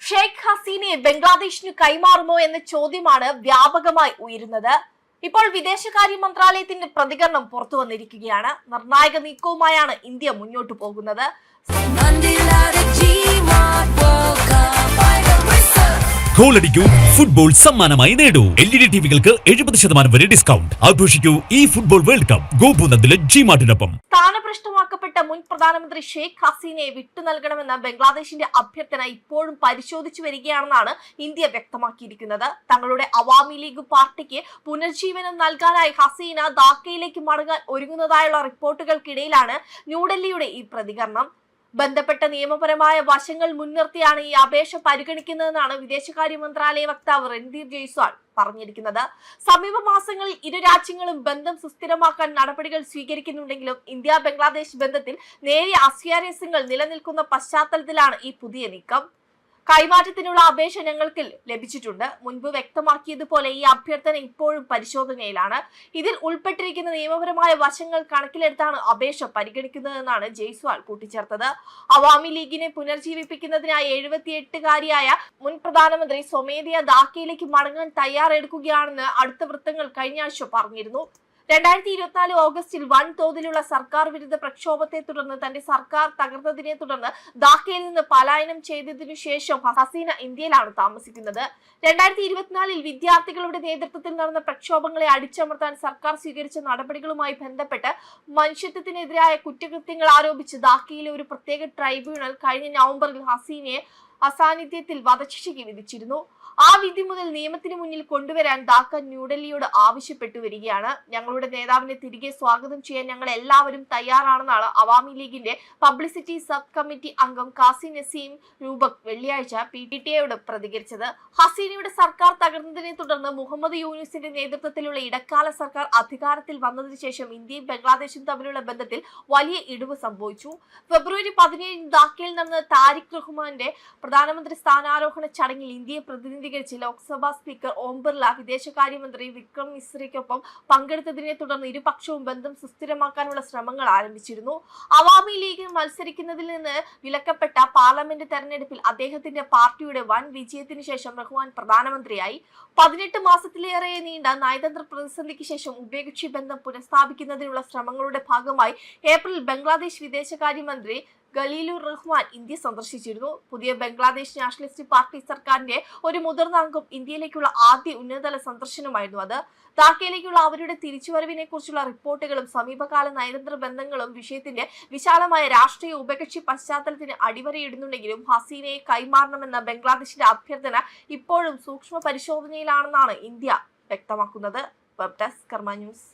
ഷെയ്ഖ് ഹസീനയെ ബംഗ്ലാദേശിന് കൈമാറുമോ എന്ന ചോദ്യമാണ് വ്യാപകമായി ഉയരുന്നത്. ഇപ്പോൾ വിദേശകാര്യ മന്ത്രാലയത്തിന്റെ പ്രതികരണം പുറത്തു വന്നിരിക്കുകയാണ്. നിർണായക നീക്കവുമായാണ് ഇന്ത്യ മുന്നോട്ടു പോകുന്നത്. ഗോളടിക്കൂ, ഫുട്ബോൾ സമ്മാനമായി നേടൂ. LED ടിവികൾക്ക് 70% വരെ ഡിസ്കൗണ്ട്. ആഘോഷിക്കൂ ഈ ഫുട്ബോൾ വേൾഡ് കപ്പ് ഗോപുനന്ദിലെ ജിമാർട്ടിനൊപ്പം. സ്ഥാനഭ്രഷ്ടമാക്കപ്പെട്ട മുൻ പ്രധാനമന്ത്രി ഷെയ്ഖ് ഹസീനയെ വിട്ടു നൽകണമെന്ന ബംഗ്ലാദേശിന്റെ അഭ്യർത്ഥന ഇപ്പോഴും പരിശോധിച്ചു വരികയാണെന്നാണ് ഇന്ത്യ വ്യക്തമാക്കിയിരിക്കുന്നത്. തങ്ങളുടെ അവാമി ലീഗ് പാർട്ടിക്ക് പുനർജീവനം നൽകാനായി ഹസീന ധാക്കയിലേക്ക് മടങ്ങാൻ ഒരുങ്ങുന്നതായുള്ള റിപ്പോർട്ടുകൾക്കിടയിലാണ് ന്യൂഡൽഹിയുടെ ഈ പ്രതികരണം. ബന്ധപ്പെട്ട നിയമപരമായ വശങ്ങൾ മുൻനിർത്തിയാണ് ഈ അപേക്ഷ പരിഗണിക്കുന്നതെന്നാണ് വിദേശകാര്യ മന്ത്രാലയ വക്താവ് രൺധീർ ജയ്സ്വാൾ പറഞ്ഞിരിക്കുന്നത്. സമീപ മാസങ്ങളിൽ ഇരു രാജ്യങ്ങളും ബന്ധം സുസ്ഥിരമാക്കാൻ നടപടികൾ സ്വീകരിക്കുന്നുണ്ടെങ്കിലും ഇന്ത്യ ബംഗ്ലാദേശ് ബന്ധത്തിൽ നേരിയ അസ്വാരസ്യങ്ങൾ നിലനിൽക്കുന്ന പശ്ചാത്തലത്തിലാണ് ഈ പുതിയ നീക്കം. കൈമാറ്റത്തിനുള്ള അപേക്ഷ ഞങ്ങൾക്ക് ലഭിച്ചിട്ടുണ്ട്. മുൻപ് വ്യക്തമാക്കിയതുപോലെ ഈ അഭ്യർത്ഥന ഇപ്പോഴും പരിശോധനയിലാണ്. ഇതിൽ ഉൾപ്പെട്ടിരിക്കുന്ന നിയമപരമായ വശങ്ങൾ കണക്കിലെടുത്താണ് അപേക്ഷ പരിഗണിക്കുന്നതെന്നാണ് ജയ്സ്വാൾ കൂട്ടിച്ചേർത്തത്. അവാമി ലീഗിനെ പുനർജീവിപ്പിക്കുന്നതിനായി 78-കാരിയായ മുൻ പ്രധാനമന്ത്രി സ്വമേധയാ ധാക്കയിലേക്ക് മടങ്ങാൻ തയ്യാറെടുക്കുകയാണെന്ന് അടുത്ത വൃത്തങ്ങൾ കഴിഞ്ഞ ആഴ്ച പറഞ്ഞിരുന്നു. 2024 ഓഗസ്റ്റിൽ വൻതോതിലുള്ള സർക്കാർ വിരുദ്ധ പ്രക്ഷോഭത്തെ തുടർന്ന് തന്റെ സർക്കാർ തകർന്നതിനെ തുടർന്ന് ധാക്കയിൽ നിന്ന് പലായനം ചെയ്തതിനു ശേഷം ഹസീന ഇന്ത്യയിലാണ് താമസിക്കുന്നത്. 2024 വിദ്യാർത്ഥികളുടെ നേതൃത്വത്തിൽ നടന്ന പ്രക്ഷോഭങ്ങളെ അടിച്ചമർത്താൻ സർക്കാർ സ്വീകരിച്ച നടപടികളുമായി ബന്ധപ്പെട്ട് മനുഷ്യത്വത്തിനെതിരായ കുറ്റകൃത്യങ്ങൾ ആരോപിച്ച് ധാക്കയിലെ ഒരു പ്രത്യേക ട്രൈബ്യൂണൽ കഴിഞ്ഞ നവംബറിൽ ഹസീനയെ അസാന്നിധ്യത്തിൽ വധശിക്ഷയ്ക്ക് വിധിച്ചിരുന്നു. ആ വിധി മുതൽ നിയമത്തിന് മുന്നിൽ കൊണ്ടുവരാൻ ധാക്ക ന്യൂഡൽഹിയോട് ആവശ്യപ്പെട്ടു വരികയാണ്. ഞങ്ങളുടെ നേതാവിനെ തിരികെ സ്വാഗതം ചെയ്യാൻ ഞങ്ങൾ എല്ലാവരും തയ്യാറാണെന്നാണ് അവാമി ലീഗിന്റെ പബ്ലിസിറ്റി സബ് കമ്മിറ്റി അംഗം കാസി നസീം രൂപക് വെള്ളിയാഴ്ച PTIയോട് പ്രതികരിച്ചത്. ഹസീനയുടെ സർക്കാർ തകർന്നതിനെ തുടർന്ന് മുഹമ്മദ് യൂനുസിന്റെ നേതൃത്വത്തിലുള്ള ഇടക്കാല സർക്കാർ അധികാരത്തിൽ വന്നതിന് ശേഷം ഇന്ത്യയും ബംഗ്ലാദേശും തമ്മിലുള്ള ബന്ധത്തിൽ വലിയ ഇടിവ് സംഭവിച്ചു. ഫെബ്രുവരി 17 ധാക്കയിൽ നടന്ന താരിഖ് റഹ്മാന്റെ പ്രധാനമന്ത്രി സ്ഥാനാരോഹണ ചടങ്ങിൽ ഇന്ത്യയെ പ്രതിനിധീകരിച്ച് ലോക്സഭാ സ്പീക്കർ ഓം ബിർള വിദേശകാര്യമന്ത്രി വിക്രം മിശ്രയ്ക്കൊപ്പം പങ്കെടുത്തതിനെ തുടർന്ന് ഇരുപക്ഷവും ബന്ധം സുസ്ഥിരമാക്കാനുള്ള ശ്രമങ്ങൾ ആരംഭിച്ചിരുന്നു. അവാമി ലീഗ് മത്സരിക്കുന്നതിൽ നിന്ന് വിലക്കപ്പെട്ട പാർലമെന്റ് തെരഞ്ഞെടുപ്പിൽ അദ്ദേഹത്തിന്റെ പാർട്ടിയുടെ വൻ വിജയത്തിന് ശേഷം റഹ്മാൻ പ്രധാനമന്ത്രിയായി. 18 മാസത്തിലേറെ നീണ്ട നയതന്ത്ര പ്രതിസന്ധിക്ക് ശേഷം ഉഭയകക്ഷി ബന്ധം പുനഃസ്ഥാപിക്കുന്നതിനുള്ള ശ്രമങ്ങളുടെ ഭാഗമായി ഏപ്രിൽ ബംഗ്ലാദേശ് വിദേശകാര്യമന്ത്രി ഖലീലുർ റഹ്മാൻ ഇന്ത്യ സന്ദർശിച്ചിരുന്നു. പുതിയ ബംഗ്ലാദേശ് നാഷണലിസ്റ്റ് പാർട്ടി സർക്കാരിന്റെ ഒരു മുതിർന്ന അംഗം ഇന്ത്യയിലേക്കുള്ള ആദ്യ ഉന്നതതല സന്ദർശനമായിരുന്നു അത്. ധാക്കയിലേക്കുള്ള അവരുടെ തിരിച്ചുവരവിനെ കുറിച്ചുള്ള റിപ്പോർട്ടുകളും സമീപകാല നയതന്ത്ര ബന്ധങ്ങളും വിഷയത്തിന്റെ വിശാലമായ രാഷ്ട്രീയ ഉഭയകക്ഷി പശ്ചാത്തലത്തിന് അടിവരയിടുന്നുണ്ടെങ്കിലും ഹസീനയെ കൈമാറണമെന്ന ബംഗ്ലാദേശിന്റെ അഭ്യർത്ഥന ഇപ്പോഴും സൂക്ഷ്മ പരിശോധനയിലാണെന്നാണ് ഇന്ത്യ വ്യക്തമാക്കുന്നത്. വെബ് ഡെസ്ക് കർമ്മ ന്യൂസ്.